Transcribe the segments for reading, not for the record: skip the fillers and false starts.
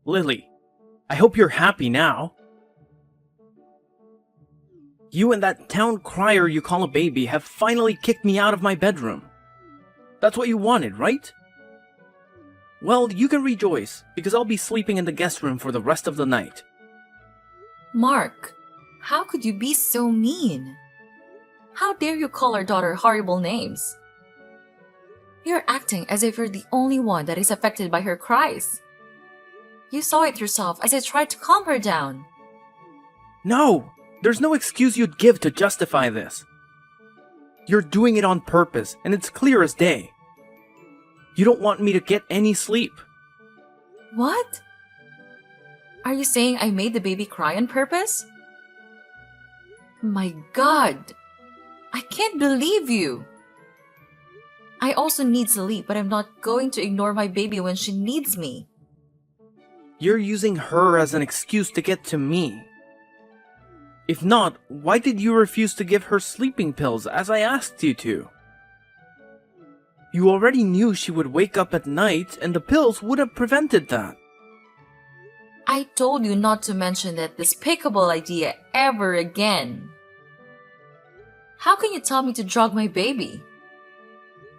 Lily, I hope you're happy now. You and that town crier you call a baby have finally kicked me out of my bedroom. That's what you wanted, right? Well, you can rejoice, because I'll be sleeping in the guest room for the rest of the night. Mark, how could you be so mean? How dare you call our daughter horrible names? You're acting as if you're the only one that is affected by her cries. You saw it yourself as I tried to calm her down. No! There's no excuse you'd give to justify this. You're doing it on purpose, and it's clear as day. You don't want me to get any sleep. What? Are you saying I made the baby cry on purpose? My God! I can't believe you! I also need sleep, but I'm not going to ignore my baby when she needs me. You're using her as an excuse to get to me. If not, why did you refuse to give her sleeping pills as I asked you to? You already knew she would wake up at night, and the pills would have prevented that. I told you not to mention that despicable idea ever again. How can you tell me to drug my baby?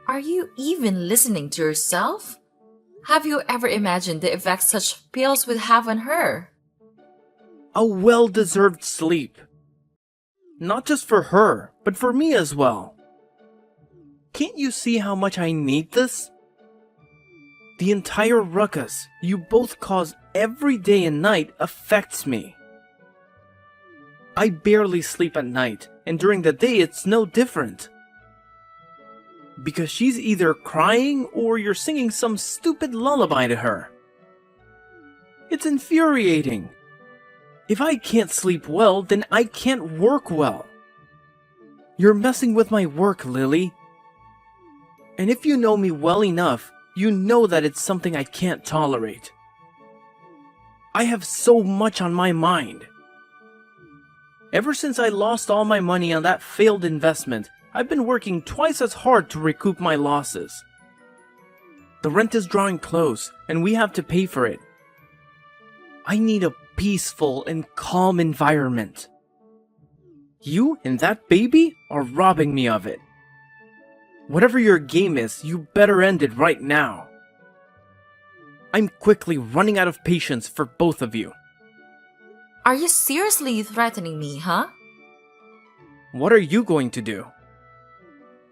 Are you even listening to yourself? Have you ever imagined the effects such pills would have on her? A well-deserved sleep. Not just for her, but for me as well. Can't you see how much I need this? The entire ruckus you both cause every day and night affects me. I barely sleep at night, and during the day it's no different. Because she's either crying or you're singing some stupid lullaby to her. It's infuriating. If I can't sleep well, then I can't work well. You're messing with my work, Lily. And if you know me well enough, you know that it's something I can't tolerate. I have so much on my mind. Ever since I lost all my money on that failed investment, I've been working twice as hard to recoup my losses. The rent is drawing close, and we have to pay for it. I need a peaceful and calm environment. You and that baby are robbing me of it. Whatever your game is, you better end it right now. I'm quickly running out of patience for both of you. Are you seriously threatening me, huh? What are you going to do?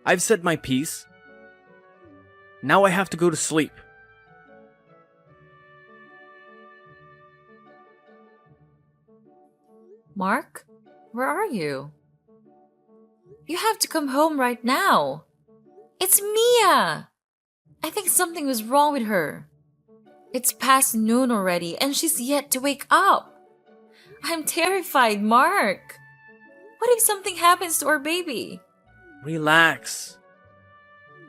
I've said my piece. Now I have to go to sleep. Mark, where are you? You have to come home right now. It's Mia! I think something was wrong with her. It's past noon already and she's yet to wake up. I'm terrified, Mark. What if something happens to our baby? Relax.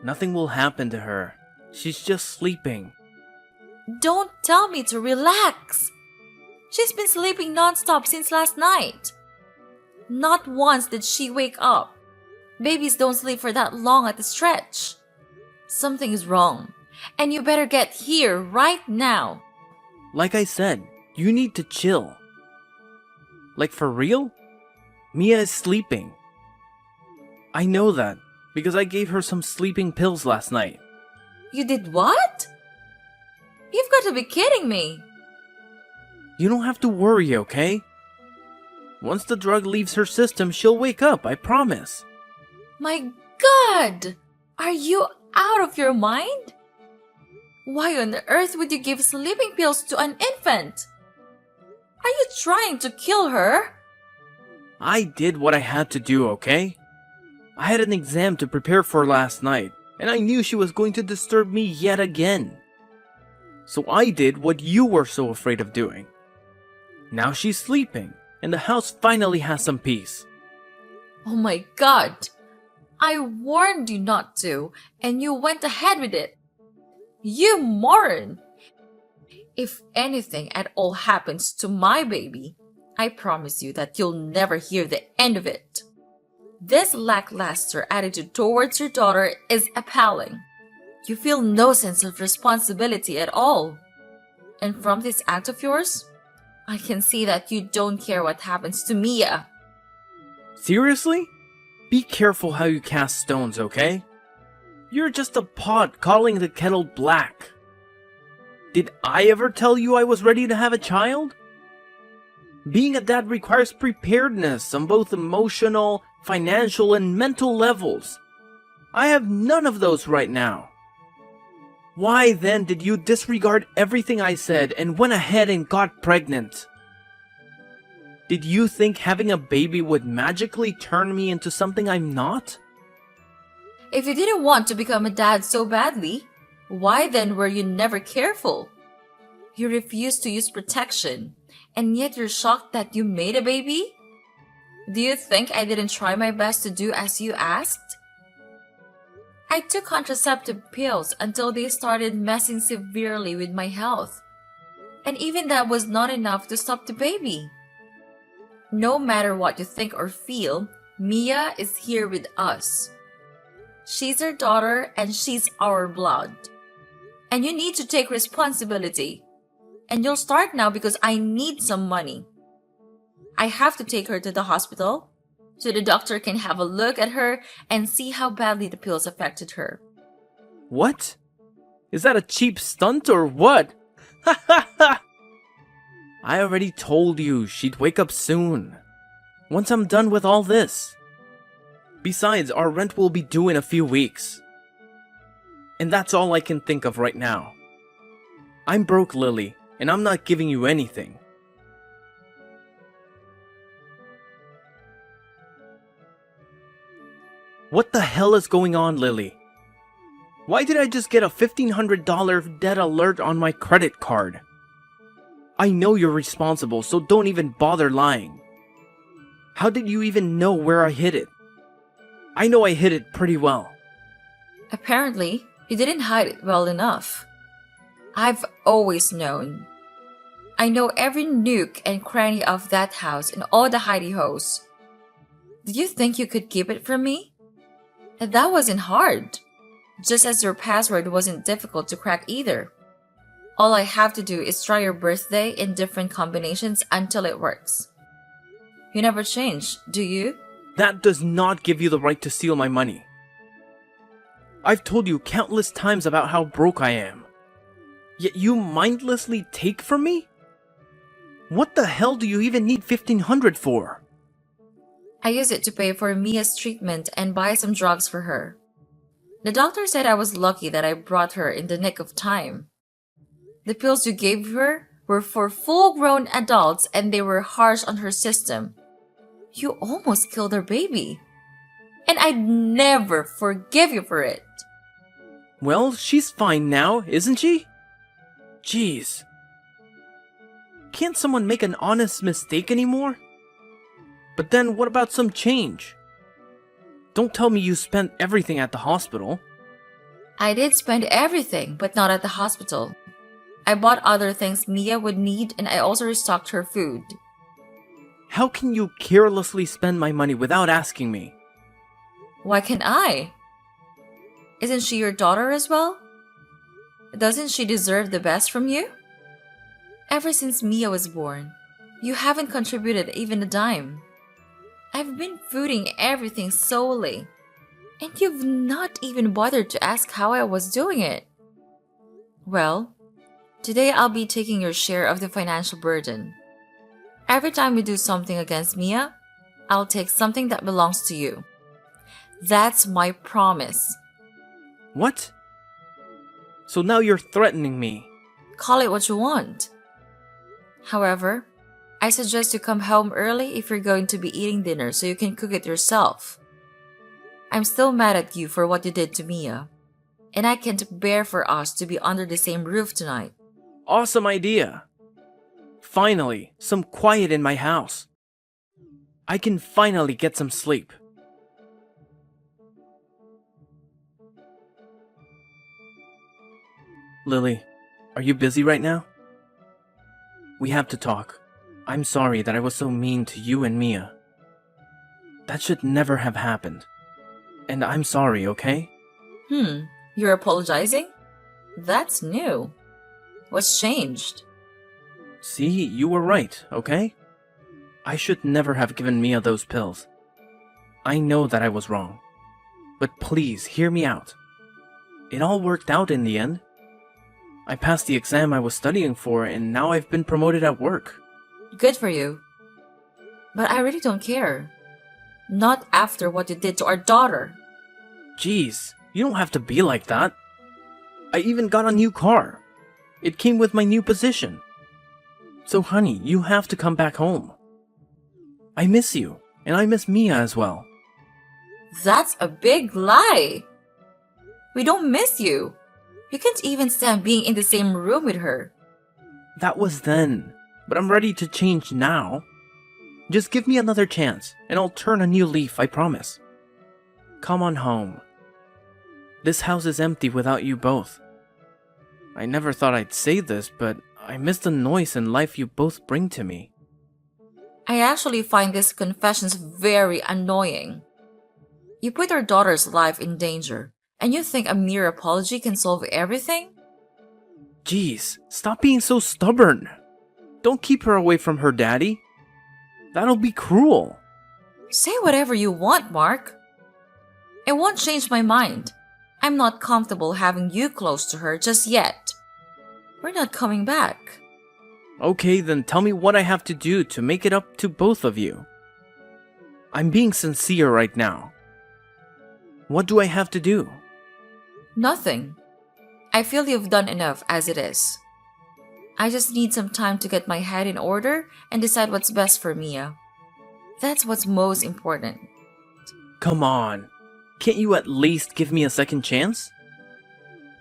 Nothing will happen to her. She's just sleeping. Don't tell me to relax. She's been sleeping non-stop since last night. Not once did she wake up. Babies don't sleep for that long at a stretch. Something is wrong, and you better get here right now. Like I said, you need to chill. Like for real? Mia is sleeping. I know that, because I gave her some sleeping pills last night. You did what? You've got to be kidding me. You don't have to worry, okay? Once the drug leaves her system, she'll wake up, I promise. My God! Are you out of your mind? Why on earth would you give sleeping pills to an infant? Are you trying to kill her? I did what I had to do, okay? I had an exam to prepare for last night, and I knew she was going to disturb me yet again. So I did what you were so afraid of doing. Now she's sleeping, and the house finally has some peace. Oh my God! I warned you not to, and you went ahead with it. You moron! If anything at all happens to my baby, I promise you that you'll never hear the end of it. This lackluster attitude towards your daughter is appalling. You feel no sense of responsibility at all. And from this act of yours, I can see that you don't care what happens to Mia. Seriously? Be careful how you cast stones, okay? You're just a pot calling the kettle black. Did I ever tell you I was ready to have a child? Being a dad requires preparedness on both emotional, financial, and mental levels. I have none of those right now. Why then did you disregard everything I said and went ahead and got pregnant? Did you think having a baby would magically turn me into something I'm not? If you didn't want to become a dad so badly, why then were you never careful? You refused to use protection, and yet you're shocked that you made a baby? Do you think I didn't try my best to do as you asked? I took contraceptive pills until they started messing severely with my health. And even that was not enough to stop the baby. No matter what you think or feel, Mia is here with us. She's our daughter and she's our blood. And you need to take responsibility. And you'll start now because I need some money. I have to take her to the hospital so the doctor can have a look at her and see how badly the pills affected her. What? Is that a cheap stunt or what? Ha ha ha! I already told you she'd wake up soon. Once I'm done with all this. Besides, our rent will be due in a few weeks. And that's all I can think of right now. I'm broke, Lily, and I'm not giving you anything. What the hell is going on, Lily? Why did I just get a $1,500 debt alert on my credit card? I know you're responsible, so don't even bother lying. How did you even know where I hid it? I know I hid it pretty well. Apparently, you didn't hide it well enough. I've always known. I know every nook and cranny of that house and all the hidey-hoes. Did you think you could keep it from me? That wasn't hard. Just as your password wasn't difficult to crack either. All I have to do is try your birthday in different combinations until it works. You never change, do you? That does not give you the right to steal my money. I've told you countless times about how broke I am. Yet you mindlessly take from me? What the hell do you even need $1,500 for? I use it to pay for Mia's treatment and buy some drugs for her. The doctor said I was lucky that I brought her in the nick of time. The pills you gave her were for full-grown adults and they were harsh on her system. You almost killed her baby. And I'd never forgive you for it. Well, she's fine now, isn't she? Jeez. Can't someone make an honest mistake anymore? But then what about some change? Don't tell me you spent everything at the hospital. I did spend everything, but not at the hospital. I bought other things Mia would need and I also restocked her food. How can you carelessly spend my money without asking me? Why can't I? Isn't she your daughter as well? Doesn't she deserve the best from you? Ever since Mia was born, you haven't contributed even a dime. I've been fooding everything solely, and you've not even bothered to ask how I was doing it. Well, today I'll be taking your share of the financial burden. Every time we do something against Mia, I'll take something that belongs to you. That's my promise. What? So now you're threatening me. Call it what you want. However, I suggest you come home early if you're going to be eating dinner so you can cook it yourself. I'm still mad at you for what you did to Mia, and I can't bear for us to be under the same roof tonight. Awesome idea. Finally, some quiet in my house. I can finally get some sleep. Lily, are you busy right now? We have to talk. I'm sorry that I was so mean to you and Mia. That should never have happened. And I'm sorry, okay? You're apologizing? That's new. What's changed? See, you were right, okay? I should never have given Mia those pills. I know that I was wrong. But please, hear me out. It all worked out in the end. I passed the exam I was studying for, and now I've been promoted at work. Good for you. But I really don't care. Not after what you did to our daughter. Jeez, you don't have to be like that. I even got a new car. It came with my new position. So honey, you have to come back home. I miss you, and I miss Mia as well. That's a big lie. We don't miss you. You can't even stand being in the same room with her. That was then, but I'm ready to change now. Just give me another chance, and I'll turn a new leaf, I promise. Come on home. This house is empty without you both. I never thought I'd say this, but I miss the noise and life you both bring to me. I actually find these confessions very annoying. You put our daughter's life in danger, and you think a mere apology can solve everything? Jeez, stop being so stubborn. Don't keep her away from her daddy. That'll be cruel. Say whatever you want, Mark. It won't change my mind. I'm not comfortable having you close to her just yet. We're not coming back. Okay, then tell me what I have to do to make it up to both of you. I'm being sincere right now. What do I have to do? Nothing. I feel you've done enough as it is. I just need some time to get my head in order and decide what's best for Mia. That's what's most important. Come on. Can't you at least give me a second chance?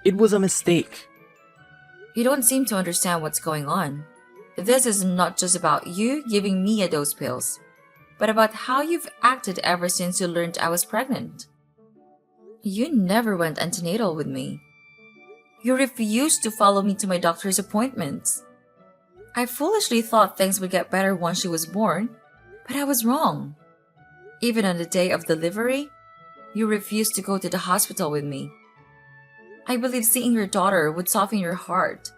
It was a mistake. You don't seem to understand what's going on. This is not just about you giving Mia those pills, but about how you've acted ever since you learned I was pregnant. You never went antenatal with me. You refused to follow me to my doctor's appointments. I foolishly thought things would get better once she was born, but I was wrong. Even on the day of delivery, you refused to go to the hospital with me. I believe seeing your daughter would soften your heart,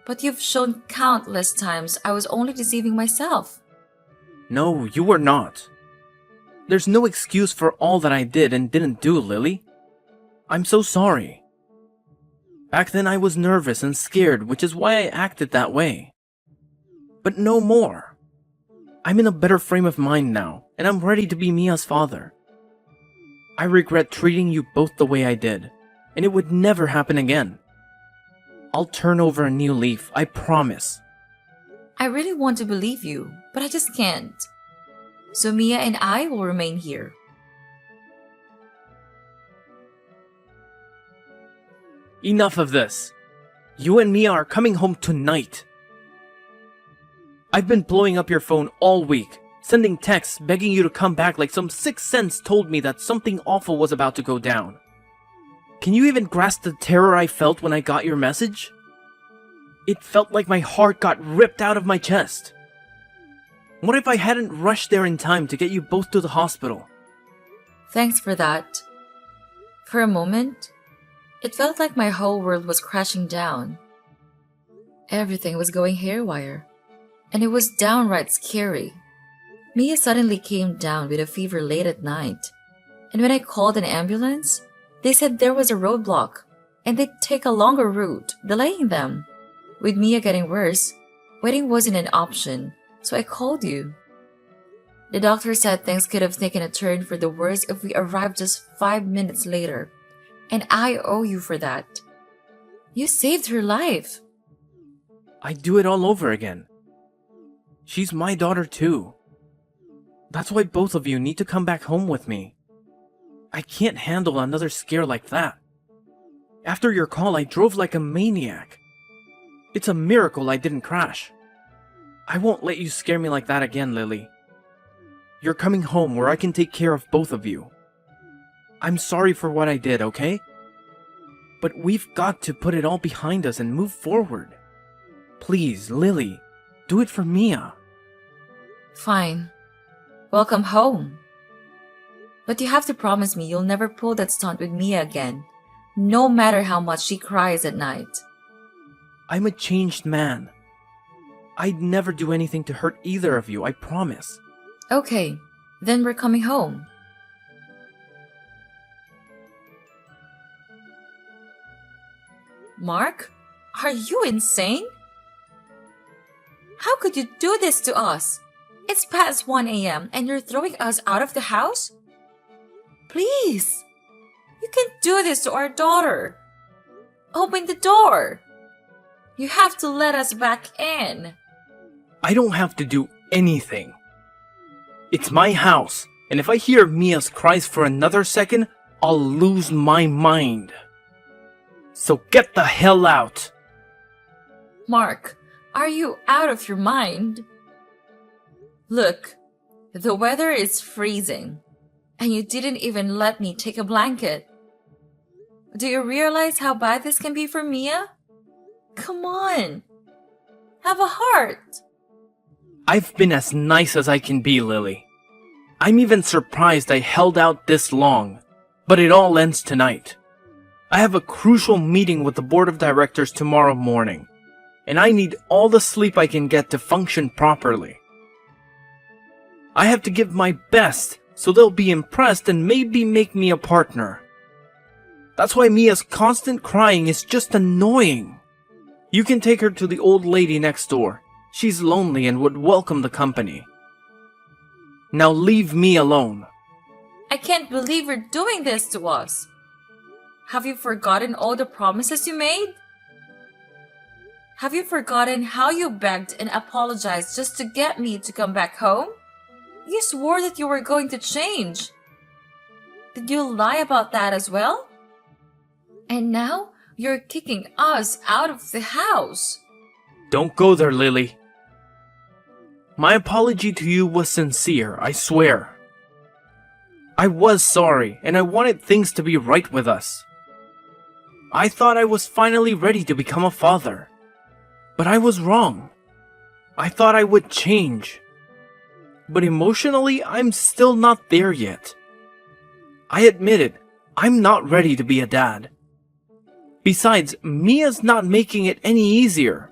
but you've shown countless times I was only deceiving myself. No, you were not. There's no excuse for all that I did and didn't do, Lily. I'm so sorry. Back then I was nervous and scared, which is why I acted that way. But no more. I'm in a better frame of mind now, and I'm ready to be Mia's father. I regret treating you both the way I did, and it would never happen again. I'll turn over a new leaf, I promise. I really want to believe you, but I just can't. So Mia and I will remain here. Enough of this. You and Mia are coming home tonight. I've been blowing up your phone all week, sending texts begging you to come back like some sixth sense told me that something awful was about to go down. Can you even grasp the terror I felt when I got your message? It felt like my heart got ripped out of my chest. What if I hadn't rushed there in time to get you both to the hospital? Thanks for that. For a moment, it felt like my whole world was crashing down. Everything was going haywire, and it was downright scary. Mia suddenly came down with a fever late at night, and when I called an ambulance, they said there was a roadblock, and they'd take a longer route, delaying them. With Mia getting worse, waiting wasn't an option, so I called you. The doctor said things could have taken a turn for the worse if we arrived just 5 minutes later, and I owe you for that. You saved her life. I'd do it all over again. She's my daughter too. That's why both of you need to come back home with me. I can't handle another scare like that. After your call, I drove like a maniac. It's a miracle I didn't crash. I won't let you scare me like that again, Lily. You're coming home where I can take care of both of you. I'm sorry for what I did, okay? But we've got to put it all behind us and move forward. Please, Lily, do it for Mia. Fine. Welcome home. But you have to promise me you'll never pull that stunt with Mia again, no matter how much she cries at night. I'm a changed man. I'd never do anything to hurt either of you, I promise. Okay, then we're coming home. Mark, are you insane? How could you do this to us? It's past 1 a.m. and you're throwing us out of the house? Please! You can't do this to our daughter. Open the door. You have to let us back in. I don't have to do anything. It's my house, and if I hear Mia's cries for another second, I'll lose my mind. So get the hell out! Mark, are you out of your mind? Look, the weather is freezing, and you didn't even let me take a blanket. Do you realize how bad this can be for Mia? Come on, have a heart. I've been as nice as I can be, Lily. I'm even surprised I held out this long, but it all ends tonight. I have a crucial meeting with the board of directors tomorrow morning, and I need all the sleep I can get to function properly. I have to give my best, so they'll be impressed and maybe make me a partner. That's why Mia's constant crying is just annoying. You can take her to the old lady next door. She's lonely and would welcome the company. Now leave me alone. I can't believe you're doing this to us. Have you forgotten all the promises you made? Have you forgotten how you begged and apologized just to get me to come back home? You swore that you were going to change. Did you lie about that as well? And now you're kicking us out of the house. Don't go there, Lily. My apology to you was sincere, I swear. I was sorry, and I wanted things to be right with us. I thought I was finally ready to become a father. But I was wrong. I thought I would change. But emotionally, I'm still not there yet. I admit it, I'm not ready to be a dad. Besides, Mia's not making it any easier.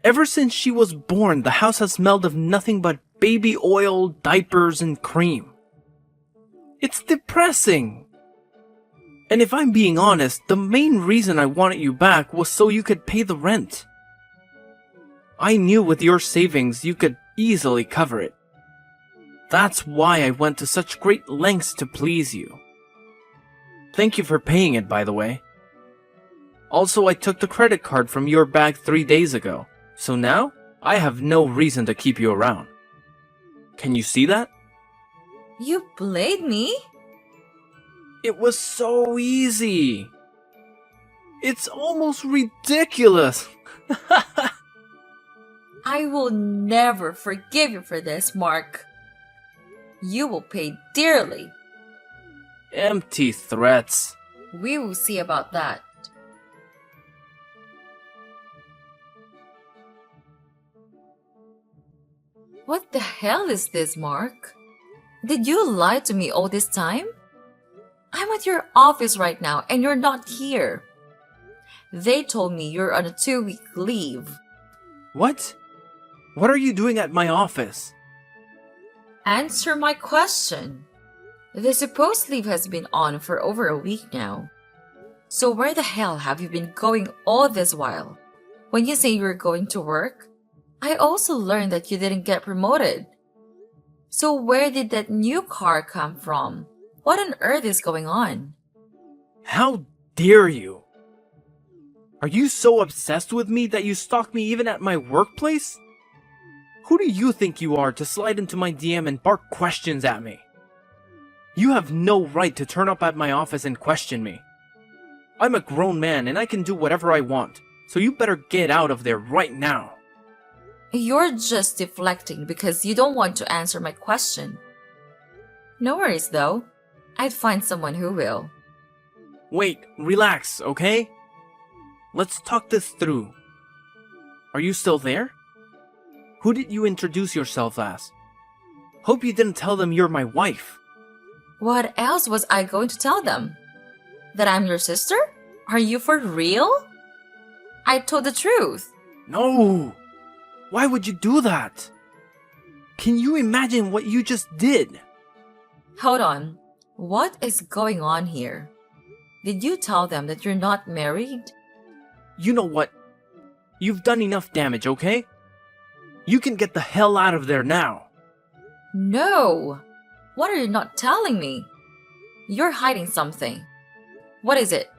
Ever since she was born, the house has smelled of nothing but baby oil, diapers, and cream. It's depressing. And if I'm being honest, the main reason I wanted you back was so you could pay the rent. I knew with your savings you could easily cover it. That's why I went to such great lengths to please you. Thank you for paying it, by the way. Also, I took the credit card from your bag 3 days ago. So now, I have no reason to keep you around. Can you see that? You played me? It was so easy. It's almost ridiculous. I will never forgive you for this, Mark. You will pay dearly. Empty threats. We will see about that. What the hell is this, Mark? Did you lie to me all this time? I'm at your office right now and you're not here. They told me you're on a 2-week leave. What? What are you doing at my office? Answer my question. The supposed leave has been on for over a week now. So where the hell have you been going all this while? When you say you're going to work, I also learned that you didn't get promoted. So where did that new car come from? What on earth is going on? How dare you? Are you so obsessed with me that you stalk me even at my workplace? Who do you think you are to slide into my DM and bark questions at me? You have no right to turn up at my office and question me. I'm a grown man and I can do whatever I want, so you better get out of there right now. You're just deflecting because you don't want to answer my question. No worries though. I'd find someone who will. Wait, relax, okay? Let's talk this through. Are you still there? Who did you introduce yourself as? Hope you didn't tell them you're my wife. What else was I going to tell them? That I'm your sister? Are you for real? I told the truth. No! Why would you do that? Can you imagine what you just did? Hold on. What is going on here? Did you tell them that you're not married? You know what? You've done enough damage, okay? You can get the hell out of there now. No! What are you not telling me? You're hiding something. What is it?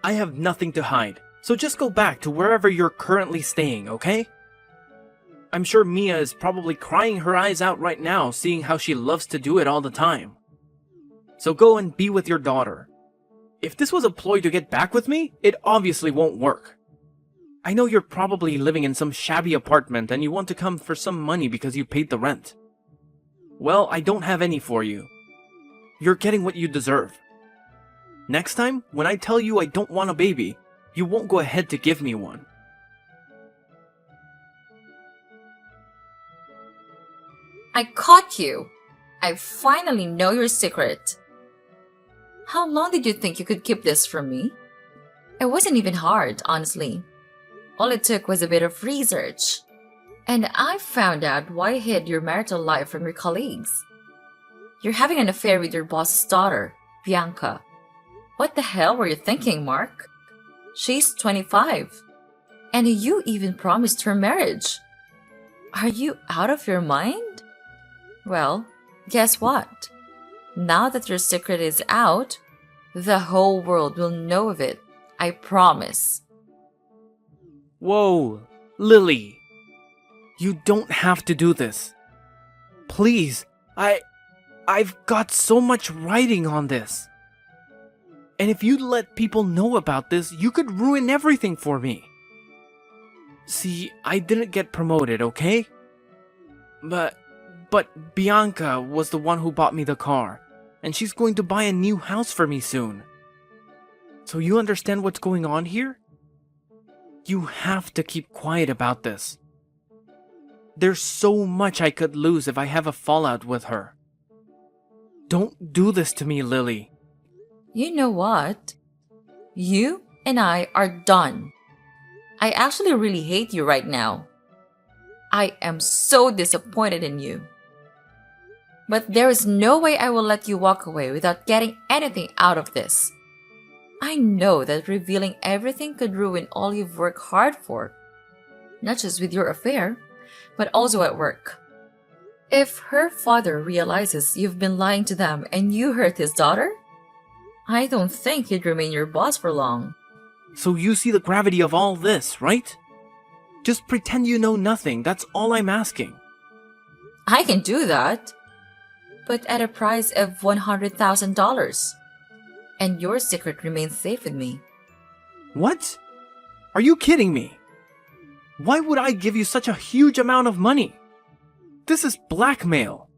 I have nothing to hide, so just go back to wherever you're currently staying, okay? I'm sure Mia is probably crying her eyes out right now, seeing how she loves to do it all the time. So go and be with your daughter. If this was a ploy to get back with me, it obviously won't work. I know you're probably living in some shabby apartment and you want to come for some money because you paid the rent. Well, I don't have any for you. You're getting what you deserve. Next time, when I tell you I don't want a baby, you won't go ahead to give me one. I caught you! I finally know your secret. How long did you think you could keep this from me? It wasn't even hard, honestly. All it took was a bit of research. And I found out why you hid your marital life from your colleagues. You're having an affair with your boss's daughter, Bianca. What the hell were you thinking, Mark? She's 25. And you even promised her marriage. Are you out of your mind? Well, guess what? Now that your secret is out, the whole world will know of it. I promise. Whoa, Lily. You don't have to do this. Please, I've got so much writing on this. And if you let people know about this, you could ruin everything for me. See, I didn't get promoted, okay? But Bianca was the one who bought me the car, and she's going to buy a new house for me soon. So you understand what's going on here? You have to keep quiet about this. There's so much I could lose if I have a fallout with her. Don't do this to me, Lily. You know what? You and I are done. I actually really hate you right now. I am so disappointed in you. But there is no way I will let you walk away without getting anything out of this. I know that revealing everything could ruin all you've worked hard for. Not just with your affair, but also at work. If her father realizes you've been lying to them and you hurt his daughter, I don't think he'd remain your boss for long. So you see the gravity of all this, right? Just pretend you know nothing, that's all I'm asking. I can do that, but at a price of $100,000. And your secret remains safe with me. What? Are you kidding me? Why would I give you such a huge amount of money? This is blackmail.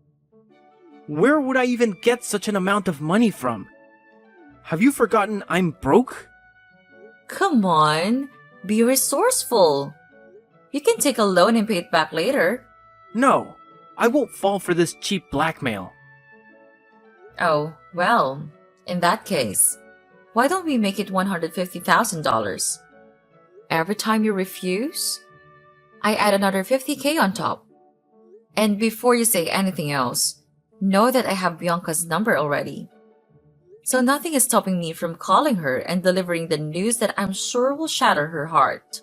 Where would I even get such an amount of money from? Have you forgotten I'm broke? Come on, be resourceful. You can take a loan and pay it back later. No, I won't fall for this cheap blackmail. Oh, well, in that case, why don't we make it $150,000? Every time you refuse, I add another $50K on top. And before you say anything else, know that I have Bianca's number already. So nothing is stopping me from calling her and delivering the news that I'm sure will shatter her heart.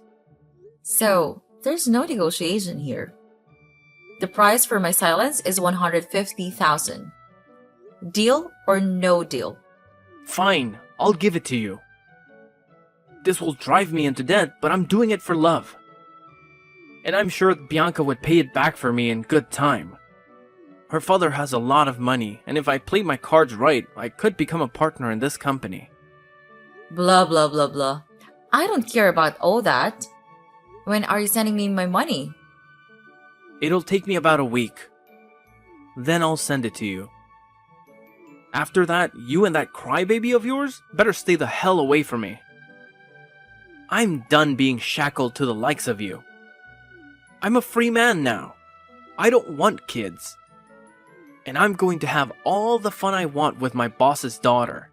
So, there's no negotiation here. The price for my silence is $150,000. Deal or no deal? Fine, I'll give it to you. This will drive me into debt, but I'm doing it for love. And I'm sure Bianca would pay it back for me in good time. Her father has a lot of money, and if I play my cards right, I could become a partner in this company. Blah blah blah blah. I don't care about all that. When are you sending me my money? It'll take me about a week. Then I'll send it to you. After that, you and that crybaby of yours better stay the hell away from me. I'm done being shackled to the likes of you. I'm a free man now. I don't want kids. And I'm going to have all the fun I want with my boss's daughter.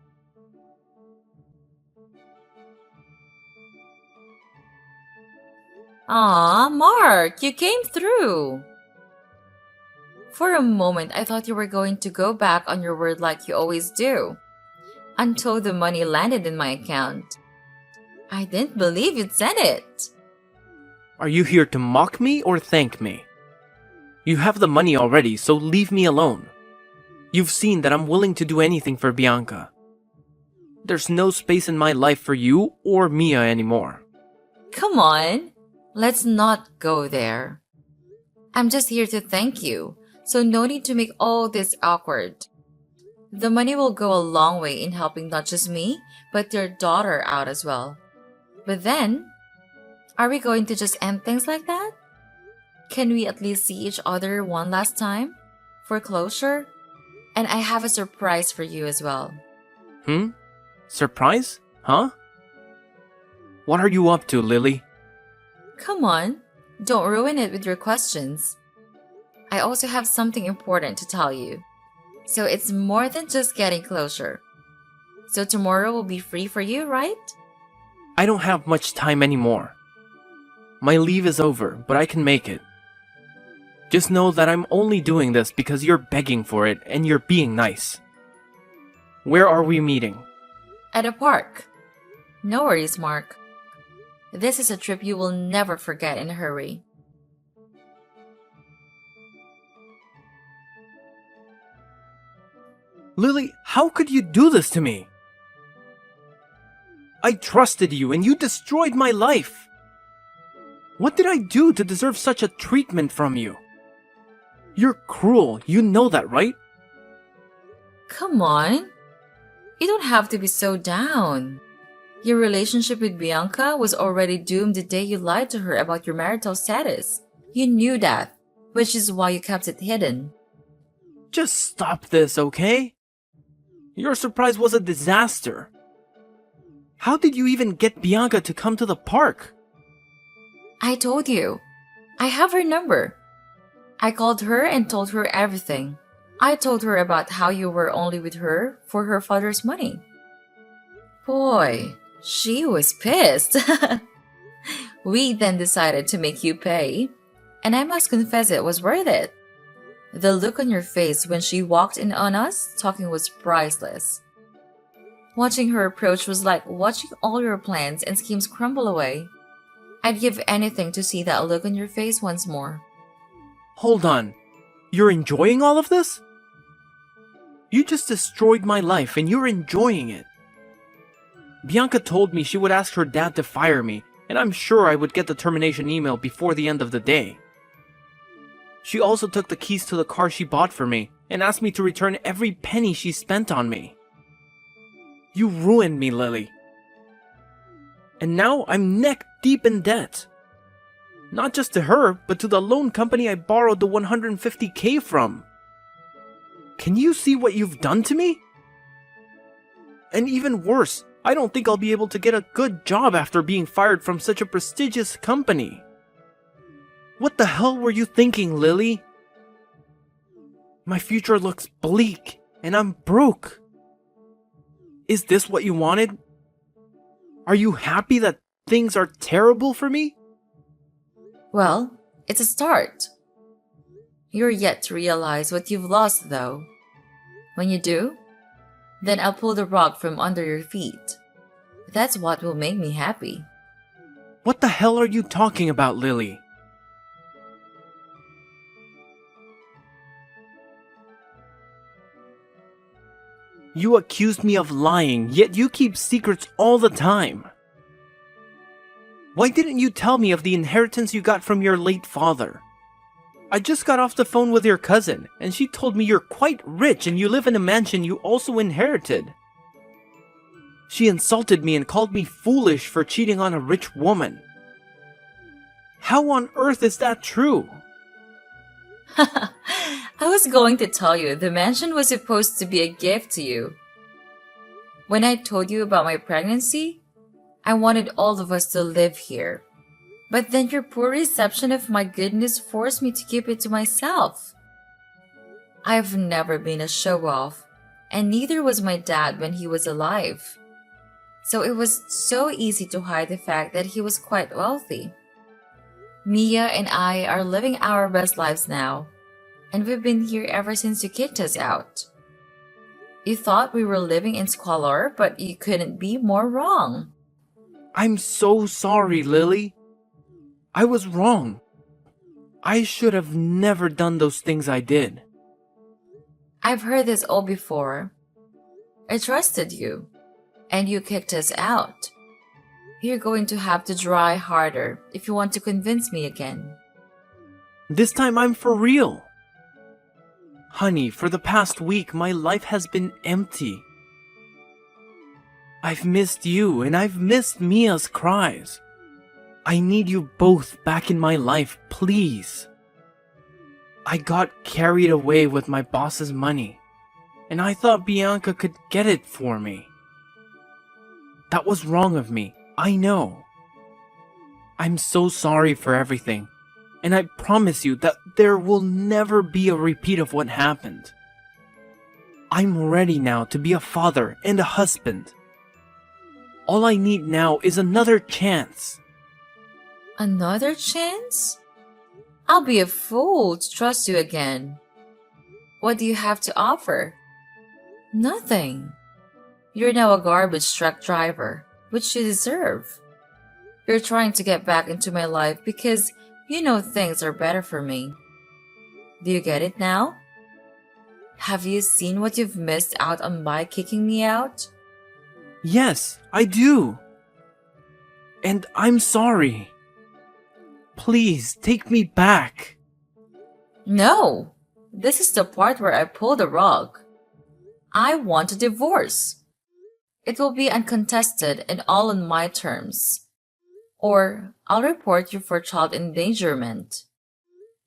Aw, Mark, you came through. For a moment, I thought you were going to go back on your word like you always do, until the money landed in my account. I didn't believe you'd sent it. Are you here to mock me or thank me? You have the money already, so leave me alone. You've seen that I'm willing to do anything for Bianca. There's no space in my life for you or Mia anymore. Come on, let's not go there. I'm just here to thank you, so no need to make all this awkward. The money will go a long way in helping not just me, but your daughter out as well. But then, are we going to just end things like that? Can we at least see each other one last time? For closure? And I have a surprise for you as well. Surprise? Huh? What are you up to, Lily? Come on, don't ruin it with your questions. I also have something important to tell you. So it's more than just getting closure. So tomorrow will be free for you, right? I don't have much time anymore. My leave is over, but I can make it. Just know that I'm only doing this because you're begging for it and you're being nice. Where are we meeting? At a park. No worries, Mark. This is a trip you will never forget in a hurry. Lily, how could you do this to me? I trusted you and you destroyed my life. What did I do to deserve such a treatment from you? You're cruel, you know that, right? Come on. You don't have to be so down. Your relationship with Bianca was already doomed the day you lied to her about your marital status. You knew that, which is why you kept it hidden. Just stop this, okay? Your surprise was a disaster. How did you even get Bianca to come to the park? I told you. I have her number. I called her and told her everything. I told her about how you were only with her for her father's money. Boy, she was pissed. We then decided to make you pay, and I must confess it was worth it. The look on your face when she walked in on us talking was priceless. Watching her approach was like watching all your plans and schemes crumble away. I'd give anything to see that look on your face once more. Hold on. You're enjoying all of this? You just destroyed my life and you're enjoying it. Bianca told me she would ask her dad to fire me, and I'm sure I would get the termination email before the end of the day. She also took the keys to the car she bought for me and asked me to return every penny she spent on me. You ruined me, Lily. And now I'm neck deep in debt. Not just to her, but to the loan company I borrowed the $150K from. Can you see what you've done to me? And even worse, I don't think I'll be able to get a good job after being fired from such a prestigious company. What the hell were you thinking, Lily? My future looks bleak, and I'm broke. Is this what you wanted? Are you happy that things are terrible for me? Well, it's a start. You're yet to realize what you've lost, though. When you do, then I'll pull the rug from under your feet. That's what will make me happy. What the hell are you talking about, Lily? You accused me of lying, yet you keep secrets all the time. Why didn't you tell me of the inheritance you got from your late father? I just got off the phone with your cousin, and she told me you're quite rich and you live in a mansion you also inherited. She insulted me and called me foolish for cheating on a rich woman. How on earth is that true? I was going to tell you the mansion was supposed to be a gift to you. When I told you about my pregnancy, I wanted all of us to live here. But then your poor reception of my goodness forced me to keep it to myself. I've never been a show-off, and neither was my dad when he was alive. So it was so easy to hide the fact that he was quite wealthy. Mia and I are living our best lives now, and we've been here ever since you kicked us out. You thought we were living in squalor, but you couldn't be more wrong. I'm so sorry, Lily. I was wrong. I should have never done those things I did. I've heard this all before. I trusted you, and you kicked us out. You're going to have to try harder if you want to convince me again. This time I'm for real. Honey, for the past week, my life has been empty. I've missed you, and I've missed Mia's cries. I need you both back in my life, please. I got carried away with my boss's money, and I thought Bianca could get it for me. That was wrong of me, I know. I'm so sorry for everything, and I promise you that there will never be a repeat of what happened. I'm ready now to be a father and a husband. All I need now is another chance. Another chance? I'll be a fool to trust you again. What do you have to offer? Nothing. You're now a garbage truck driver, which you deserve. You're trying to get back into my life because you know things are better for me. Do you get it now? Have you seen what you've missed out on by kicking me out? Yes, I do. And I'm sorry. Please, take me back. No! This is the part where I pull the rug. I want a divorce. It will be uncontested and all on my terms. Or I'll report you for child endangerment,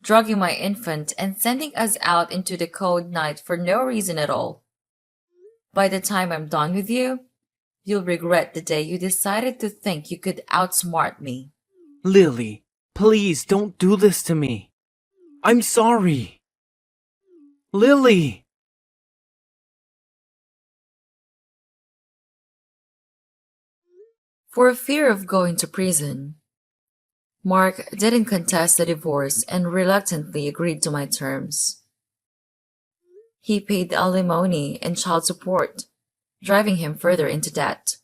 drugging my infant and sending us out into the cold night for no reason at all. By the time I'm done with you, you'll regret the day you decided to think you could outsmart me. Lily, please don't do this to me. I'm sorry. Lily! For fear of going to prison, Mark didn't contest the divorce and reluctantly agreed to my terms. He paid the alimony and child support, driving him further into debt.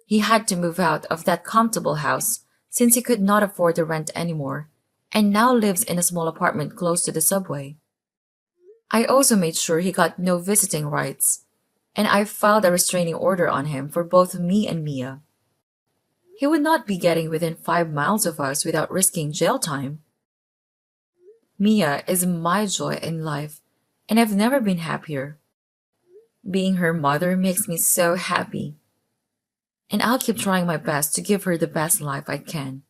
He had to move out of that comfortable house since he could not afford the rent anymore, and now lives in a small apartment close to the subway. I also made sure he got no visiting rights, and I filed a restraining order on him for both me and Mia. He would not be getting within 5 miles of us without risking jail time. Mia is my joy in life, and I've never been happier. Being her mother makes me so happy. And I'll keep trying my best to give her the best life I can.